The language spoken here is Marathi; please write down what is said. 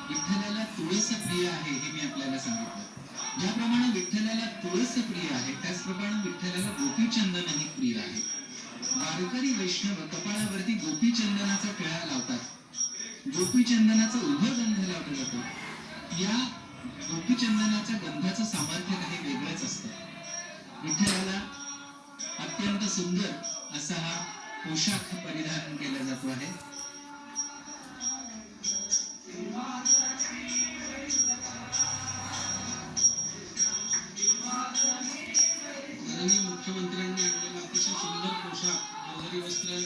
विठ्ठलाला तुळस प्रिय आहे हे मी आपल्याला सांगितलं. ज्याप्रमाणे विठ्ठलाला तुळस प्रिय आहे त्याचप्रमाणे विठ्ठलाला गोपीचंदनही प्रिय आहे. वारकरी वैष्णव कपाळावरती गोपीचंदनाचा टिळा लावतात. गोपीचंदनाचा उभगंध लावला जातो. या गोपीचंदनाच्या गंधाचं सामर्थ्य काही वेगळंच असतं. विठ्ठलाला अत्यंत सुंदर असा हा पोशाख परिधान केला जातो आहे. मुख्यमंत्र्यांनी आणलेला अतिशय सुंदर पोशाख, वस्त्र,